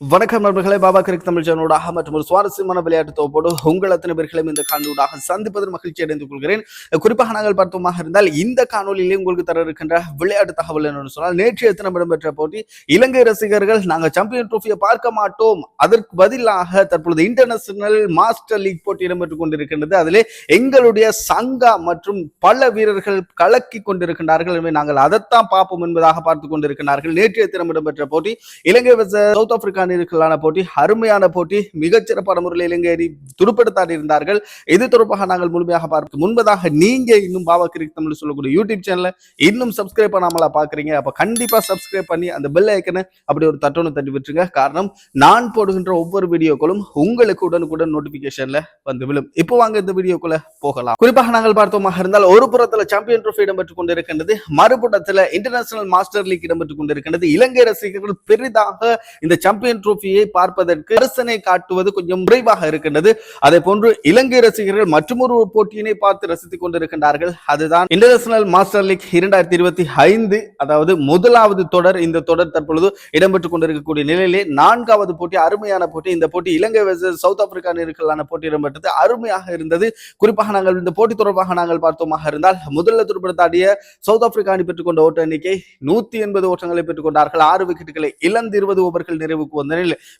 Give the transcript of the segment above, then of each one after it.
வணக்கம் நண்பர்களே, பாபா கிரிக் தமிழ் சேனலூடாக மற்றும் ஒரு சுவாரஸ்யமான விளையாட்டு தொகுப்போடு உங்கள் அத்தனை பேர்களையும் இந்த காணொலியூடாக சந்திப்பதில் மகிழ்ச்சி அடைந்து கொள்கிறேன். குறிப்பாக நாங்கள் பார்த்தோமாக இருந்தால் இந்த காணொலியிலே உங்களுக்கு தர இருக்கின்ற விளையாட்டு தகவல் என்னன்னு சொன்னால், நேற்றைய தினம் இடம்பெற்ற போட்டி இலங்கை ரசிகர்கள் நாங்கள் சாம்பியன் ட்ரோஃபியை பார்க்க மாட்டோம், அதற்கு பதிலாக தற்பொழுது இன்டர்நேஷனல் மாஸ்டர் லீக் போட்டி இடம்பெற்றுக் கொண்டிருக்கின்றது. அதிலே எங்களுடைய சங்கா மற்றும் பல வீரர்கள் கலக்கி கொண்டிருக்கின்றார்கள். எனவே நாங்கள் அதைத்தான் பார்ப்போம் என்பதாக பார்த்துக் கொண்டிருக்கிறார்கள். நேற்றைய தினம் இடம்பெற்ற போட்டி இலங்கை சவுத் ஆப்பிரிக்கா போட்டி, அருமையான போட்டி, மிகச்சிறப்பான முறையில் இலங்கை அணி துடுப்படுத்தாடி இருந்தார்கள். இது தொடர்பாக நாங்கள் முழுமையாக பார்க்க முன்பதாக நீங்க இன்னும் பாபா கிரிக் தமிழ் சொல்லக்கூடிய யூடியூப் சேனல இன்னும் சப்ஸ்கிரைப் பண்ணாமலா பாக்குறீங்க, அப்ப கண்டிப்பா சப்ஸ்கிரைப் பண்ணி அந்த பெல் ஐக்கனை அப்படி ஒரு தட்டோன்னு தட்டி விட்டுருங்க. காரணம், நான் போடுகின்ற ஒவ்வொரு வீடியோக்களும் உங்களுக்கு உடனுக்குடன் நோட்டிபிகேஷன்ல வந்து விழும். இப்போ வாங்க இந்த வீடியோக்குள்ள போகலாம். குறிப்பாக நாங்கள் பார்த்தோமாக இருந்தால் ஒரு புறத்துல சாம்பியன் ட்ரோஃபி இடம்பெற்றுக் கொண்டிருக்கின்றது, மறுபுறத்துல இன்டர்நேஷனல் மாஸ்டர் லீக் இடம்பெற்றுக் கொண்டிருக்கின்றது. இலங்கை ரசிகர்கள் பெரிதாக இந்த சாம்பியன் ட்ரோஃபியை பார்ப்பதற்கு அரசனை காட்டுவது கொஞ்சம் குறைவாக இருக்கின்றது. அதே போன்று இலங்கை ரசிகர்கள் மற்றொரு போட்டியினை பார்த்து ரசித்துக் கொண்டிருக்கின்றார்கள். அதுதான் இன்டர்நேஷனல் மாஸ்டர் லீக் 2025, அதாவது முதலாவது தொடர். இந்த தொடர் தற்பொழுது இடம்பெற்றுக் கொண்டிருக்கக்கூடிய நிலையிலே நான்காவது போட்டி, அருமையான போட்டி. இந்த போட்டி இலங்கை சவுத் ஆப்பிரிக்கா அணிகளான போட்டி இடம்பெற்றது, அருமையாக இருந்தது. குறிப்பாக நாங்கள் இந்த போட்டி தொடர்பாக நாங்கள் பார்த்தோமாக இருந்தால், முதல்ல துடுப்படுத்தாடிய சவுத் ஆப்பிரிக்கா அணி பெற்றுக் கொண்ட ஓட்ட எண்ணிக்கை 180 ஓட்டங்களை பெற்றுக் கொண்டார்கள். 6 விக்கெட்டுகளை இழந்து 20 ஓவர்கள் நிறைவுக்கு வந்த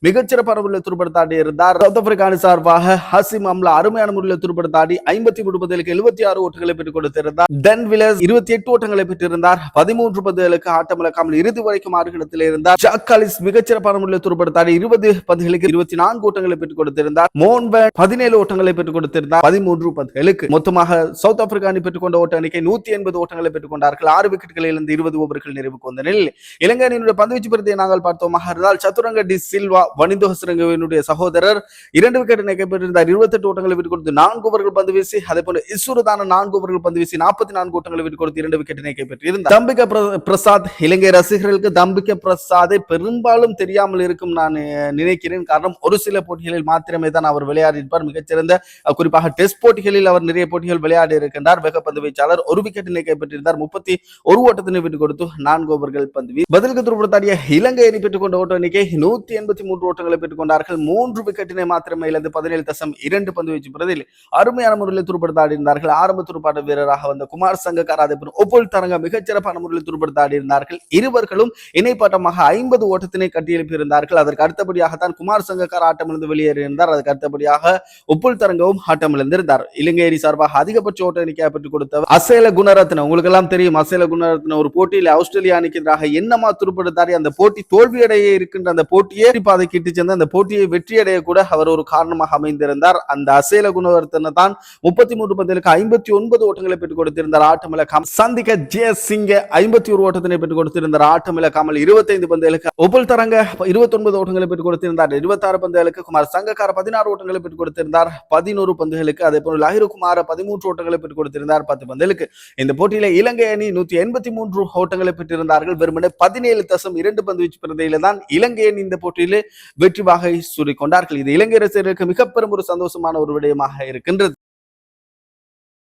மிகச்சிறப்பான முறையில் துடுப்படுத்தாடி இருந்தார். சவுத் ஆப்பிரிக்கா அணி சார்பாக ஹசிம் அம்லா அருமையான முறையில் துடுப்படுத்தாடி 53 பந்துகளுக்கு 76 ஓட்டங்களை பெற்றுக் கொடுத்திருந்தார். டென் வில்லர்ஸ் 28 ஓட்டங்களை பெற்றிருந்தார். 13 பந்துகளுக்கு ஆட்டமிழக்காமல் இறுதி வரைக்கும் ஆடுகளத்தில் இருந்தார். ஜாக் காலிஸ் மிகச்சிறப்பான முறையில் துடுப்படுத்தாடி 20 பந்துகளுக்கு 24 ஓட்டங்களை பெற்றுக் கொடுத்திருந்தார். மோன்பன் 17 ஓட்டங்களை பெற்றுக் கொடுத்திருந்தார். 13 பந்துகளுக்கு மொத்தமாக சவுத் ஆப்பிரிக்கா அணி பெற்றுக் கொண்ட ஓட்ட எண்ணிக்கை 180 ஓட்டங்களை பெற்றுக் கொண்டார்கள். 6 விக்கெட்டுகளில் இருந்து 20 ஓவர்கள் நிறைவுக்கு வந்த நிலையில் இலங்கை அணியினுடைய பந்துவீச்சு பிரதியை நாங்கள் பார்த்தோமாக இருந்தால், சதுரங்க டி சில்வா வனிதோ ஹசரங்கவினுடைய சகோதரர் 2 விக்கெட் கைப்பற்றியிருந்தார். 28 ஓட்டங்களை விட்டுக் கொடுத்து 4 ஓவர்கள் பந்து வீசி, அதே போல இசுருதான 4 ஓவர்கள் பந்து வீசி 44 ஓட்டங்களை விட்டுக் கொடுத்து 2 விக்கெட் கைப்பற்றியிருந்தார். தம்பிகா பிரசாத், இலங்கை ரசிகர்களுக்கு தம்பிகா பிரசாதை பெரும்பாலும் தெரியாமல் இருக்கும் நான் நினைக்கிறேன். காரணம், ஒரு சில போட்டிகளில் மாத்திரமே தான் அவர் விளையாடி இருப்பார். மிகச்சிறந்த குறிப்பாக டெஸ்ட் போட்டிகளில் அவர் நிறைய போட்டிகள் விளையாடி இருக்கின்றார். வேகப்பந்து வீச்சாளர், 1 விக்கெட்டினை கைப்பற்றியிருந்தார். 31 ஓட்டத்தினை விட்டுக் கொடுத்து 4 ஓவர்கள் பந்து வீசி பதிலுக்கு துடுப்படுத்தாடிய இலங்கை அணி பெற்றுக் கொண்ட ஓட்ட எண்ணிக்கை 183 ஓட்டங்களை பெற்றுக் கொண்டார்கள். 3 விக்கெட்டினை மாத்திரமே இழந்து 17.2 பந்து வீச்சு பிரதில் அருமையான முறையில் துடுப்படுத்தாடி இருந்தார்கள். ஆரம்ப துடுப்பாட்ட வீரராக வந்த குமார் சங்கக்கார், அதே போல் ஒப்புல் தரங்க மிகச்சிறப்பான முறையில் துடுப்படுத்தாடி இருந்தார்கள். இருவர்களும் இணைப்பாட்டமாக 50 ஓட்டத்தினை கட்டியெழுப்பி இருந்தார்கள். அதற்கு அடுத்தபடியாகத்தான் குமார் சங்கக்கார் ஆட்டமிழந்து வெளியேறியிருந்தார். அதுக்கு அடுத்தபடியாக ஒப்புல் தரங்கவும் ஆட்டமிழந்திருந்தார். இலங்கை அணி சார்பாக அதிகபட்ச ஓட்ட எண்ணிக்கையை பெற்றுக் கொடுத்த அசேல குணரத்ன, உங்களுக்கு எல்லாம் தெரியும், அசேல குணரத்ன ஒரு போட்டியில் ஆஸ்திரேலியா அணிக்கு எதிராக என்னமா துடுப்படுத்தாடி அந்த போட்டி தோல்வியடைய இருக்கின்ற அந்த போட்டியே பாதை கிட்டு சேர்ந்து அந்த போட்டியை வெற்றியடைய கூட அவர் ஒரு காரணமாக அமைந்திருந்தார். அந்த அசேல குணவர்த்தனை தான் 33 பந்துகளுக்கு 59 ஓட்டங்களை பெற்றுக் கொடுத்திருந்தார். ஆட்டமிழக்காமல் சந்திக்க ஜெயசிங்க 51 ஓட்டத்தினை பெற்றுக் கொடுத்திருந்தார். ஆட்டமிழக்காமல் 25 பந்துகளுக்கு ஒப்புல் தரங்க 29 ஓட்டங்களை பெற்றுக் கொடுத்திருந்தார். 26 பந்துகளுக்கு குமார் சங்கக்கார 16 ஓட்டங்களை பெற்றுக் கொடுத்திருந்தார். 11 பந்துகளுக்கு அதே போல லஹிரு குமார 13 ஓட்டங்களை பெற்றுக் கொடுத்திருந்தார். 10 பந்துகளுக்கு இந்த போட்டியில இலங்கை அணி 183 ஓட்டங்களை பெற்றிருந்தார்கள். வெறுமனே 17.2 பந்து வீச்சு பிரதியில தான் இலங்கை அணி இந்த போட்டியிலே வெற்றி வாகை சூடிக்கொண்டார்கள். இது இலங்கை ரசிகர்களுக்கு மிக பெரும் ஒரு சந்தோஷமான ஒரு விடயமாக இருக்கின்றது.